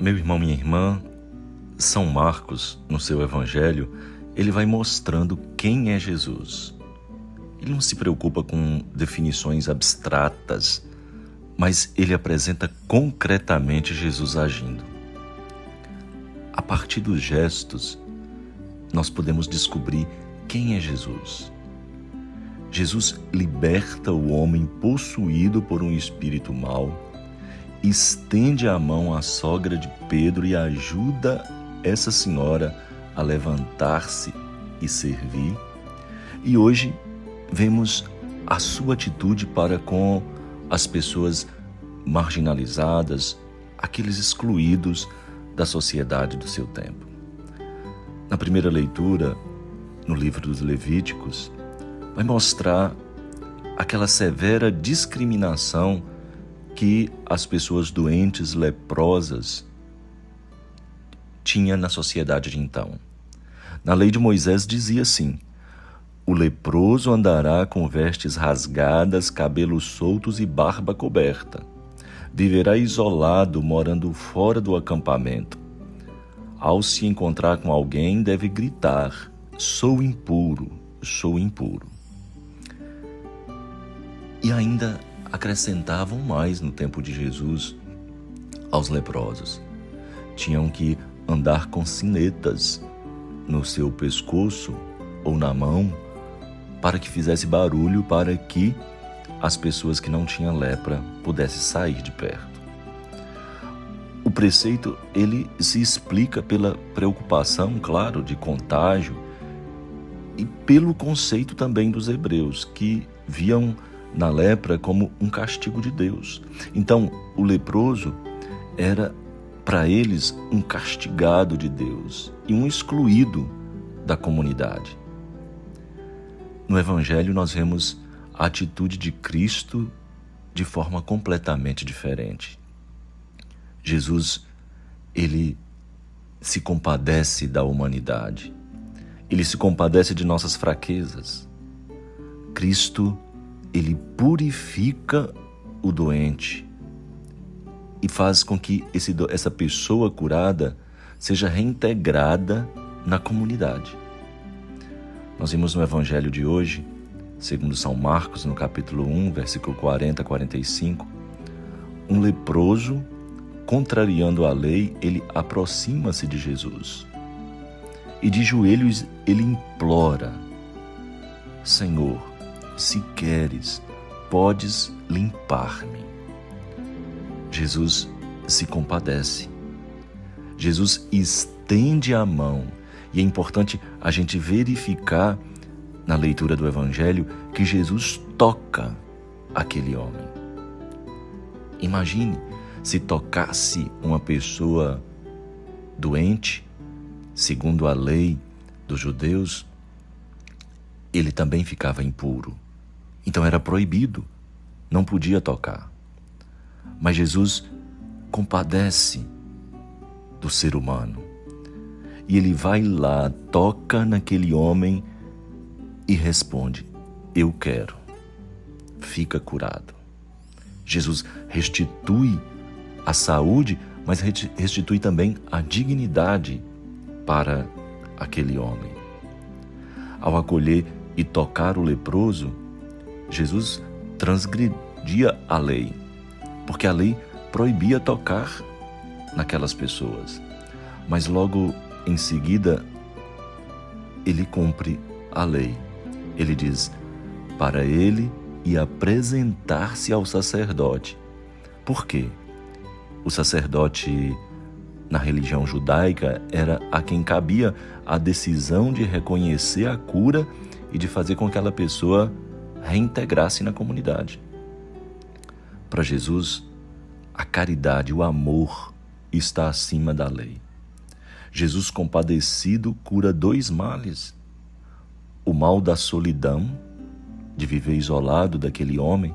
Meu irmão, minha irmã, São Marcos, no seu evangelho, ele vai mostrando quem é Jesus. Ele não se preocupa com definições abstratas, mas ele apresenta concretamente Jesus agindo. A partir dos gestos, nós podemos descobrir quem é Jesus. Jesus liberta o homem possuído por um espírito mau, estende a mão à sogra de Pedro e ajuda essa senhora a levantar-se e servir. E hoje vemos a sua atitude para com as pessoas marginalizadas, aqueles excluídos da sociedade do seu tempo. Na primeira leitura, no livro dos Levíticos, vai mostrar aquela severa discriminação que as pessoas doentes, leprosas, tinham na sociedade de então. Na lei de Moisés dizia assim: o leproso andará com vestes rasgadas, cabelos soltos e barba coberta. Viverá isolado, morando fora do acampamento. Ao se encontrar com alguém, deve gritar: sou impuro, sou impuro. E ainda acrescentavam mais no tempo de Jesus aos leprosos. Tinham que andar com sinetas no seu pescoço ou na mão para que fizesse barulho, para que as pessoas que não tinham lepra pudessem sair de perto. O preceito, ele se explica pela preocupação, claro, de contágio e pelo conceito também dos hebreus, que viam na lepra como um castigo de Deus. Então, o leproso era para eles um castigado de Deus e um excluído da comunidade. No Evangelho nós vemos a atitude de Cristo de forma completamente diferente. Jesus, ele se compadece da humanidade. Ele se compadece de nossas fraquezas. Cristo, ele purifica o doente e faz com que essa pessoa curada seja reintegrada na comunidade. Nós vimos no Evangelho de hoje, segundo São Marcos, no capítulo 1, versículo 40 a 45, um leproso, contrariando a lei, ele aproxima-se de Jesus e de joelhos ele implora: Senhor, se queres, podes limpar-me. Jesus se compadece. Jesus estende a mão. E é importante a gente verificar na leitura do Evangelho que Jesus toca aquele homem. Imagine se tocasse uma pessoa doente, segundo a lei dos judeus, ele também ficava impuro. Então era proibido, não podia tocar. Mas Jesus compadece do ser humano. E ele vai lá, toca naquele homem e responde: eu quero. Fica curado. Jesus restitui a saúde, mas restitui também a dignidade para aquele homem. Ao acolher e tocar o leproso, Jesus transgredia a lei, porque a lei proibia tocar naquelas pessoas. Mas logo em seguida, ele cumpre a lei. Ele diz para ele e apresentar-se ao sacerdote. Por quê? O sacerdote, na religião judaica, era a quem cabia a decisão de reconhecer a cura e de fazer com que aquela pessoa reintegrasse na comunidade. Para Jesus, a caridade, o amor está acima da lei. Jesus compadecido cura dois males: o mal da solidão, de viver isolado daquele homem,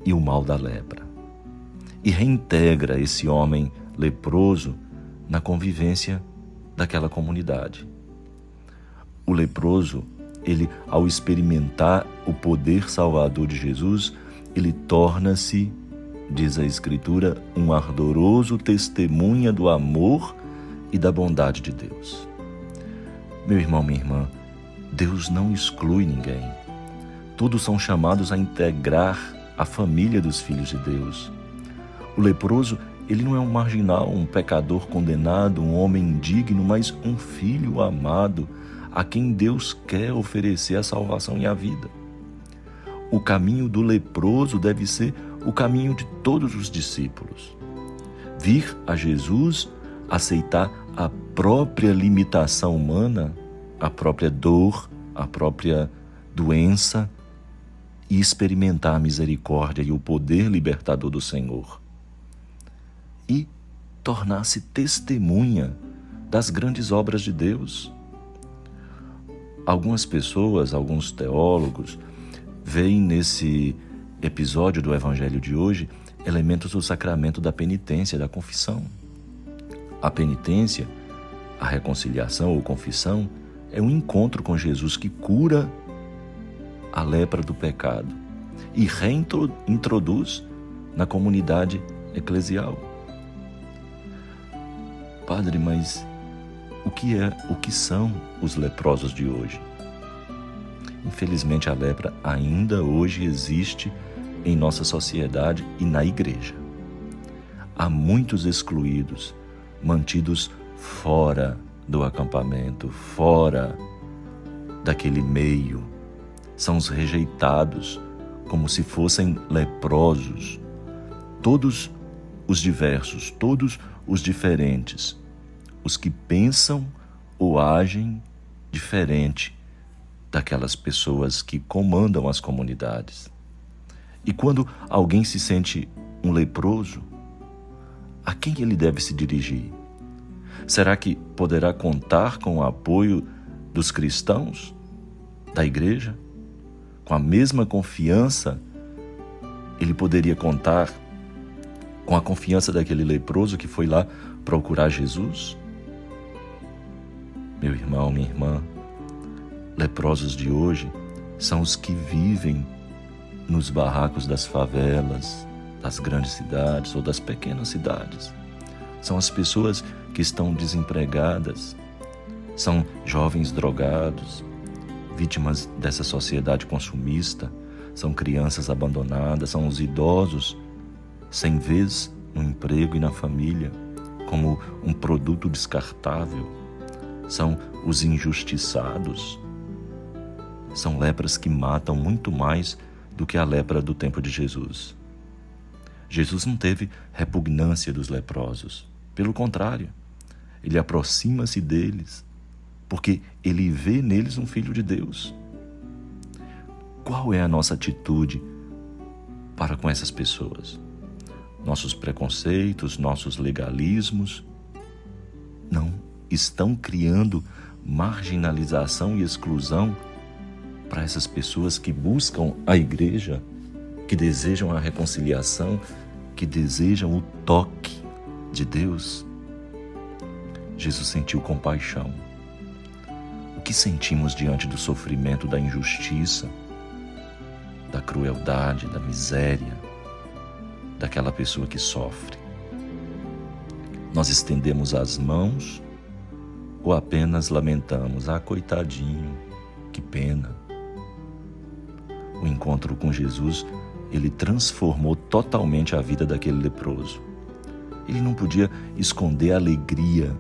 e o mal da lepra. E reintegra esse homem leproso na convivência daquela comunidade. O leproso, ele, ao experimentar o poder salvador de Jesus, ele torna-se diz a Escritura, um ardoroso testemunha do amor e da bondade de Deus. Meu irmão, minha irmã, Deus não exclui ninguém. Todos são chamados a integrar a família dos filhos de Deus. O leproso, ele não é um marginal, um pecador condenado, um homem indigno, mas um filho amado a quem Deus quer oferecer a salvação e a vida. O caminho do leproso deve ser o caminho de todos os discípulos. Vir a Jesus, aceitar a própria limitação humana, a própria dor, a própria doença e experimentar a misericórdia e o poder libertador do Senhor. E tornar-se testemunha das grandes obras de Deus. Algumas pessoas, alguns teólogos, veem nesse episódio do Evangelho de hoje elementos do sacramento da penitência, da confissão. A penitência, a reconciliação ou confissão, é um encontro com Jesus que cura a lepra do pecado e reintroduz na comunidade eclesial. Padre, mas o que são os leprosos de hoje? Infelizmente, a lepra ainda hoje existe em nossa sociedade e na igreja. Há muitos excluídos, mantidos fora do acampamento, fora daquele meio. São os rejeitados, como se fossem leprosos. Todos os diversos, todos os diferentes, os que pensam ou agem diferente daquelas pessoas que comandam as comunidades. E quando alguém se sente um leproso, a quem ele deve se dirigir? Será que poderá contar com o apoio dos cristãos, da igreja? Com a mesma confiança, ele poderia contar com a confiança daquele leproso que foi lá procurar Jesus? Meu irmão, minha irmã, leprosos de hoje são os que vivem nos barracos das favelas, das grandes cidades ou das pequenas cidades. São as pessoas que estão desempregadas, são jovens drogados, vítimas dessa sociedade consumista, são crianças abandonadas, são os idosos sem vez no emprego e na família, como um produto descartável. São os injustiçados. São lepras que matam muito mais do que a lepra do tempo de Jesus. Jesus não teve repugnância dos leprosos. Pelo contrário, ele aproxima-se deles, porque ele vê neles um filho de Deus. Qual é a nossa atitude para com essas pessoas? Nossos preconceitos, nossos legalismos não estão criando marginalização e exclusão para essas pessoas que buscam a igreja, que desejam a reconciliação, que desejam o toque de Deus? Jesus sentiu compaixão. O que sentimos diante do sofrimento, da injustiça, da crueldade, da miséria, daquela pessoa que sofre? Nós estendemos as mãos ou apenas lamentamos? Ah, coitadinho, que pena. O encontro com Jesus, ele transformou totalmente a vida daquele leproso. Ele não podia esconder a alegria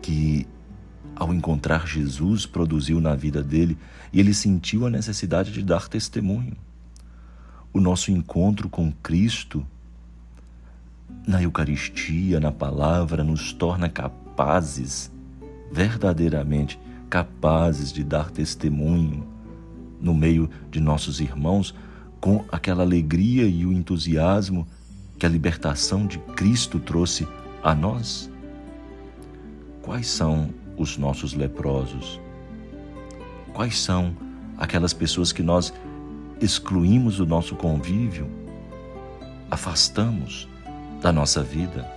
que, ao encontrar Jesus, produziu na vida dele, e ele sentiu a necessidade de dar testemunho. O nosso encontro com Cristo, na Eucaristia, na palavra, nos torna capazes, verdadeiramente capazes de dar testemunho no meio de nossos irmãos, com aquela alegria e o entusiasmo que a libertação de Cristo trouxe a nós. Quais são os nossos leprosos? Quais são aquelas pessoas que nós excluímos do nosso convívio, afastamos da nossa vida?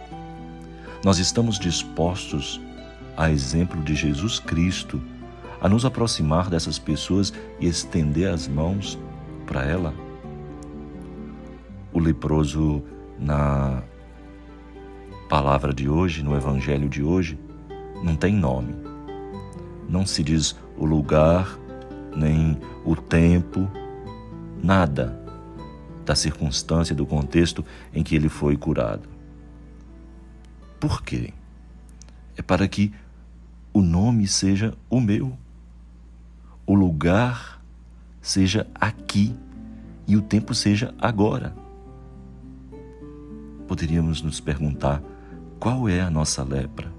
Nós estamos dispostos, a exemplo de Jesus Cristo, a nos aproximar dessas pessoas e estender as mãos para ela? O leproso, na palavra de hoje, no evangelho de hoje, não tem nome. Não se diz o lugar, nem o tempo, nada da circunstância, do contexto em que ele foi curado. Por quê? É para que o nome seja o meu, o lugar seja aqui e o tempo seja agora. Poderíamos nos perguntar qual é a nossa lepra.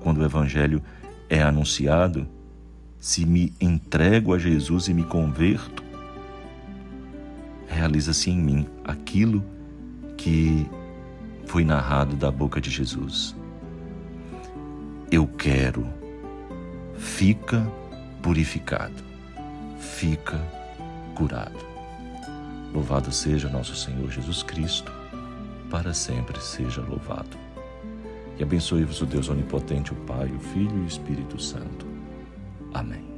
Quando o evangelho é anunciado, se me entrego a Jesus e me converto, realiza-se em mim aquilo que foi narrado da boca de Jesus. Eu quero, fica purificado, fica curado. Louvado seja nosso Senhor Jesus Cristo, para sempre seja louvado. E abençoe-vos o Deus onipotente, o Pai, o Filho e o Espírito Santo. Amém.